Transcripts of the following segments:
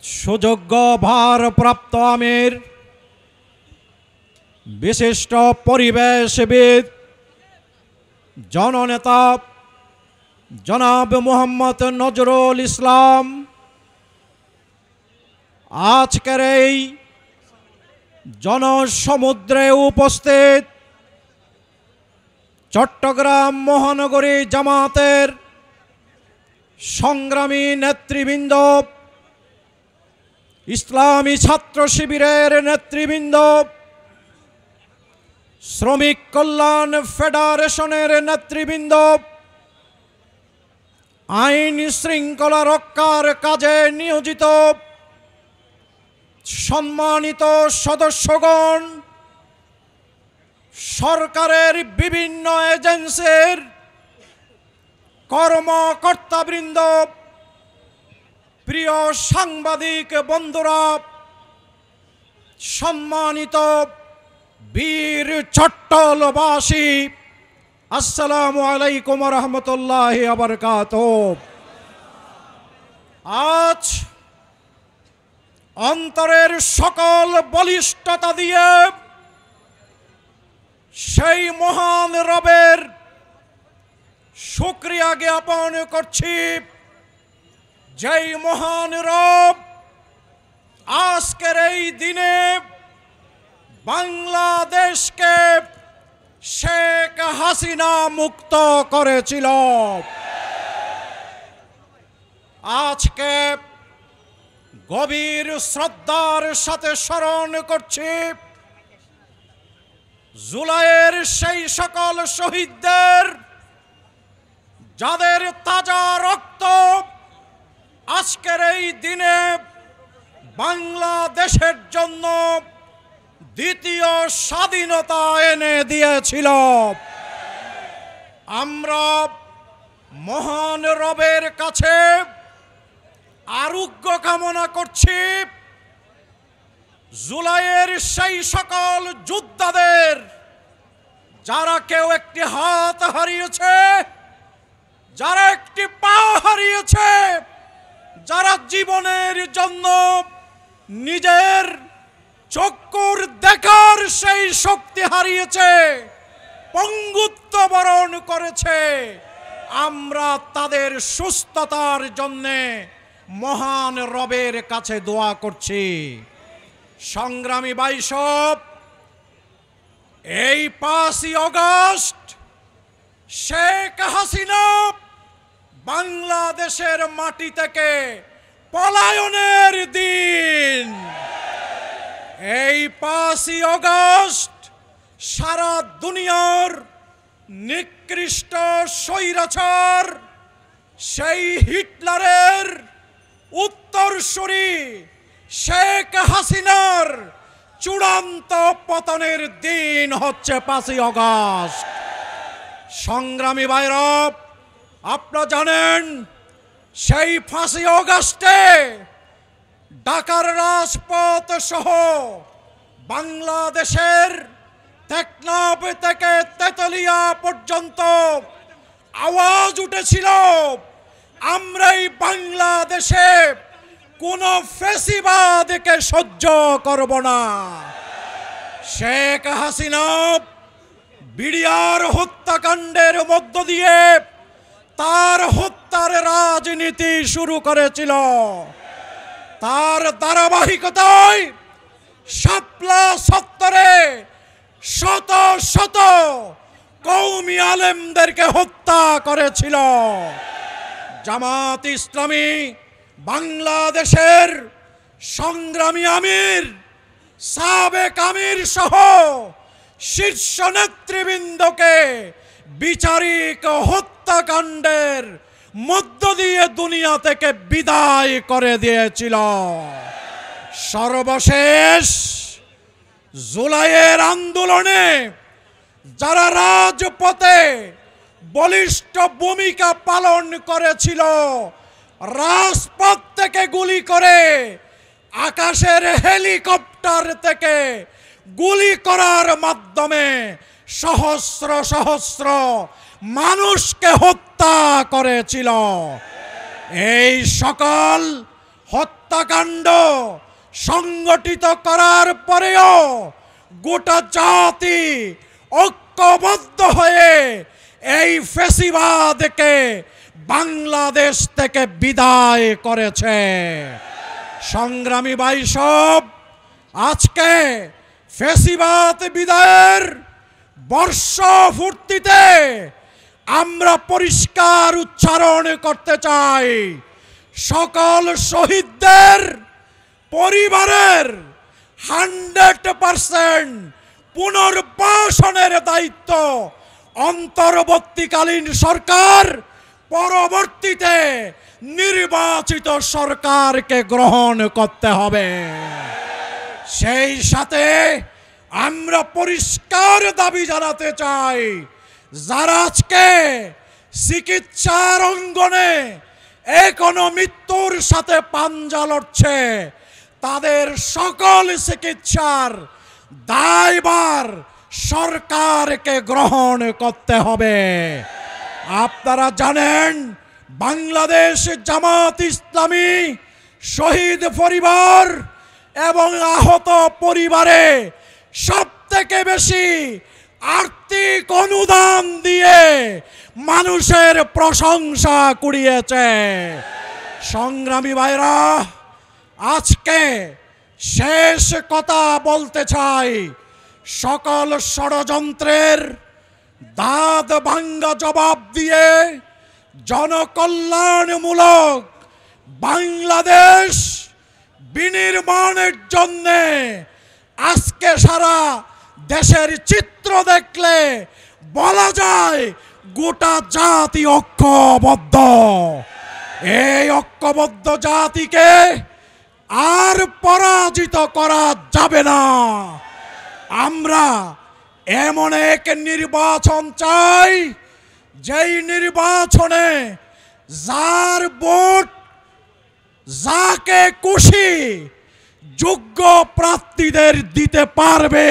সুযোগ্য ভারপ্রাপ্ত আমির, বিশিষ্ট পরিবেশবিদ, জননেতা জনাব মোহাম্মদ নজরুল ইসলাম, আজকের এই জনসমুদ্রে উপস্থিত চট্টগ্রাম মহানগরী জামাতের সংগ্রামী নেতৃবৃন্দ, ইসলামী ছাত্র শিবিরের নেতৃবৃন্দ, শ্রমিক কল্যাণ ফেডারেশনের নেতৃবৃন্দ, আইন শৃঙ্খলা রক্ষার কাজে নিয়োজিত সম্মানিত সদস্যগণ, সরকারের বিভিন্ন এজেন্সির কর্মকর্তাবৃন্দ, প্রিয় সাংবাদিক বন্ধুরা, সম্মানিত বীর চট্টলবাসী, আসসালামু আলাইকুম ওয়া রাহমাতুল্লাহি ওয়া বারাকাতুহু। আজ অন্তরের সকল বলিষ্ঠতা দিয়ে সেই মহান রবের শুকরিয়া জ্ঞাপন করছি, যেই মহান রব আজকের এই দিনে বাংলাদেশকে শেখ হাসিনা মুক্ত করেছিল। আজকে গভীর শ্রদ্ধার সাথে স্মরণ করছি জুলাইয়ের সেই সকল শহীদদের, যাদের তাজা রক্ত আজকের এই দিনে বাংলাদেশের জন্য দ্বিতীয় স্বাধীনতা এনে দিয়েছিল। আমরা মহান রবের কাছে আরোগ্য কামনা করছি জুলাইয়ের সেই সকল যোদ্ধাদের, যারা কেউ একটি হাত হারিয়েছে, যারা একটি পা হারিয়েছে, যারা জীবনের জন্য নিজের চক্ষুর দেখার সেই শক্তি হারিয়েছে, পঙ্গুত্ব বরণ করেছে। আমরা তাদের সুস্থতার জন্যে মহান রবের কাছে দোয়া করছি। সংগ্রামী ভাইসব, এই 5ই আগস্ট শেখ হাসিনা বাংলাদেশের মাটি থেকে পলায়নের দিন। এই 5ই আগস্ট সারা দুনিয়ার নিকৃষ্ট স্বৈরাচার সেই হিটলারের উত্তরসূরি শেখ হাসিনার চূড়ান্ত পতনের দিন হচ্ছে 5ই আগস্ট। সংগ্রামী ভাইরা, আপনারা জানেন সেই 5ই আগস্টে ঢাকার রাজপথ সহ বাংলাদেশের টেকনাফ থেকে তেতুলিয়া পর্যন্ত আওয়াজ উঠেছিল, আমরাই বাংলাদেশে কোন ফ্যাসিবাদকে সহ্য করব না। শেখ হাসিনা বিডিআর হত্যাকাণ্ডের মধ্য দিয়ে তার হত্যার রাজনীতি শুরু করেছিল। তার ধারাবাহিকতায় শাপলা চত্বরে শত শত কওমি আলেমদেরকে হত্যা করেছিল। জামাত ইসলামী বাংলাদেশের সংগ্রামী আমির, সাবেক আমির সহ শীর্ষ নেতৃবৃন্দকে বিচারিক হত্যাকাণ্ডের মধ্য দিয়ে দুনিয়া থেকে বিদায় করে দিয়েছিল। সর্বশেষ জুলাইয়ের আন্দোলনে যারা রাজপথে বলিষ্ঠ ভূমিকা পালন করেছিল, রাজপথ থেকে গুলি করে, আকাশের হেলিকপ্টার থেকে গুলি করার মাধ্যমে সহস্র সহস্র মানুষকে হত্যা করেছিল। এই সকল হত্যা হত্যাকাণ্ড সংগঠিত করার পরেও গোটা জাতি ঐক্যবদ্ধ হয়ে এই ফ্যাসিবাদকে বাংলাদেশ থেকে বিদায় করেছে। সংগ্রামী ভাইসব, আজকে ফ্যাসিবাদ বিদায়ের বর্ষপূর্তিতে আমরা পরিষ্কার উচ্চারণ করতে চাই, সকল শহীদদের পরিবারের 100% পুনর্বাসনের দায়িত্ব অন্তর্বর্তীকালীন সরকার পরবর্তীতে নির্বাচিত সরকারকে গ্রহণ করতে হবে। সেই সাথে আমরা পরিষ্কার দাবি জানাতে চাই, যারা আজকে চিকিৎসার অঙ্গনে এখনো মৃত্যুর সাথে পাঞ্জা লড়ছে, তাদের সকল চিকিৎসার দায়ভার সরকারকে গ্রহণ করতে হবে। আপনারা জানেন, বাংলাদেশ জামাত ইসলামী শহীদ পরিবার এবং আহত পরিবারে সবথেকে বেশি আর্থিক অনুদান দিয়ে মানুষের প্রশংসা কুড়িয়েছে। সংগ্রামী ভাইরা, আজকে শেষ কথা বলতে চাই, সকল ষড়যন্ত্রের দাঁত ভাঙ্গা জবাব দিয়ে জনকল্যাণমূলক বাংলাদেশ বিনির্মাণের জন্যে আজকে সারা দেশের চিত্র দেখলে বলা যায় গোটা জাতি ঐক্যবদ্ধ। এই ঐক্যবদ্ধ জাতিকে আর পরাজিত করা যাবে না। আমরা এমন এক নির্বাচন চাই, যেই নির্বাচনে যার ভোট যাকে খুশি যোগ্য প্রার্থীদের দিতে পারবে,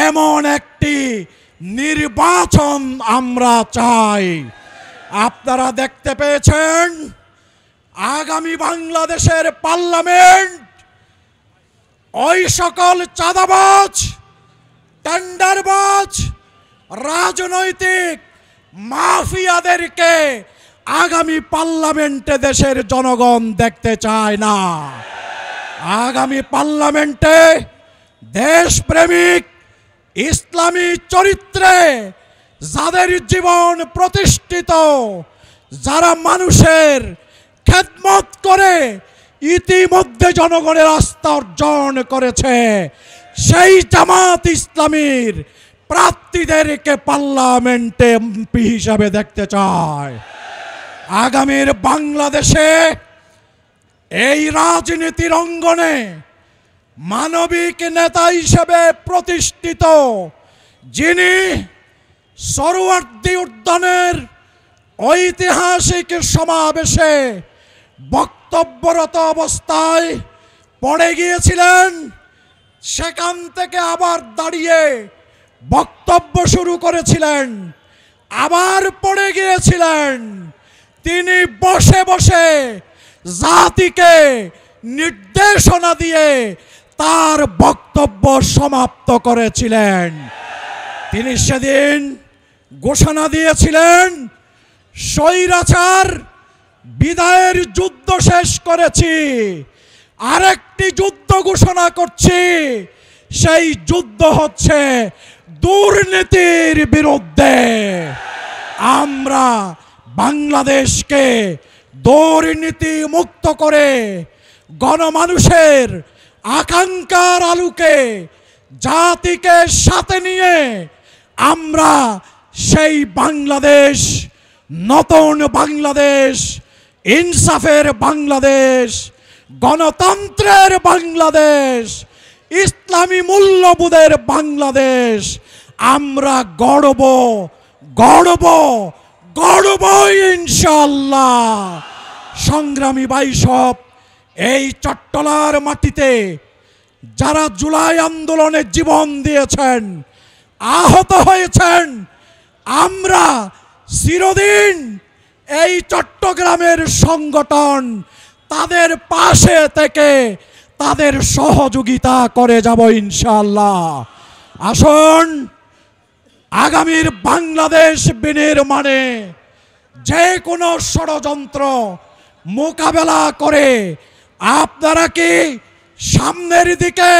এমন একটি নির্বাচন আমরা চাই। আপনারা দেখতে পেয়েছেন, আগামী বাংলাদেশের পার্লামেন্ট ওই সকল চাঁদাবাজ, টেন্ডারবাজ, রাজনৈতিক মাফিয়াদেরকে আগামী পার্লামেন্টে দেশের জনগণ দেখতে চায় না। আগামী পার্লামেন্টে দেশপ্রেমিক ইসলামী চরিত্রে যাদের জীবন প্রতিষ্ঠিত, যারা মানুষের খেদমত করে ইতিমধ্যে জনগণের আস্থা অর্জন করেছে, সেই জামাত ইসলামীর প্রার্থীদেরকে পার্লামেন্টে এমপি হিসাবে দেখতে চায়। আগামীর বাংলাদেশে এই রাজনীতির অঙ্গনে মানবিক নেতা হিসেবে প্রতিষ্ঠিত, যিনি সরোয়ার্দী উদ্যানের ঐতিহাসিক সমাবেশে বক্তব্যরত অবস্থায় পড়ে গিয়েছিলেন, সেখান থেকে আবার দাঁড়িয়ে বক্তব্য শুরু করেছিলেন, আবার পড়ে গিয়েছিলেন, তিনি বসে বসে জাতিকে নির্দেশনা দিয়ে তার বক্তব্য সমাপ্ত করেছিলেন। তিনি সেদিন ঘোষণা দিয়েছিলেন, স্বৈরাচার বিদায়ের যুদ্ধ শেষ করেছি, আরেকটি যুদ্ধ ঘোষণা করছি, সেই যুদ্ধ হচ্ছে দুর্নীতির বিরুদ্ধে। আমরা বাংলাদেশকে দুর্নীতি মুক্ত করে গণমানুষের আকাঙ্ক্ষার আলোকে জাতিকে সাথে নিয়ে আমরা সেই বাংলাদেশ, নতুন বাংলাদেশ, ইনসাফের বাংলাদেশ, গণতন্ত্রের বাংলাদেশ, ইসলামী মূল্যবোধের বাংলাদেশ আমরা গড়ব, গড়ব, গড়ব ইনশাআল্লাহ। সংগ্রামী ভাইসব, এই চট্টলার মাটিতে যারা জুলাই আন্দোলনে জীবন দিয়েছেন, আহত হয়েছেন, আমরা চিরদিন এই চট্টগ্রামের সংগঠন তাদের পাশে থেকে তাদের সহযোগিতা করে যাব ইনশাআল্লাহ। আসুন আগামীর বাংলাদেশ বিনির্মাণে যে কোনো ষড়যন্ত্র মোকাবেলা করে আপনারা কি সামনের দিকে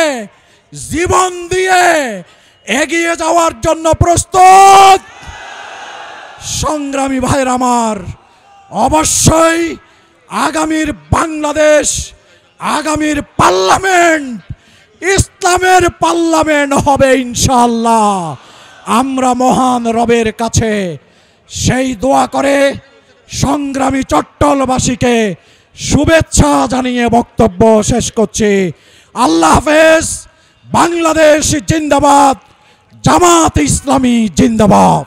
জীবন দিয়ে এগিয়ে যাওয়ার জন্য প্রস্তুত? সংগ্রামী ভাইরা আমার, অবশ্যই আগামীর বাংলাদেশ, আগামীর পার্লামেন্ট ইসলামের পার্লামেন্ট হবে ইনশাআল্লাহ। আমরা মহান রবের কাছে সেই দোয়া করে সংগ্রামী চট্টলবাসীকে শুভেচ্ছা জানিয়ে বক্তব্য শেষ করছি। আল্লাহ হাফেজ। বাংলাদেশ জিন্দাবাদ, জামাত ইসলামী জিন্দাবাদ।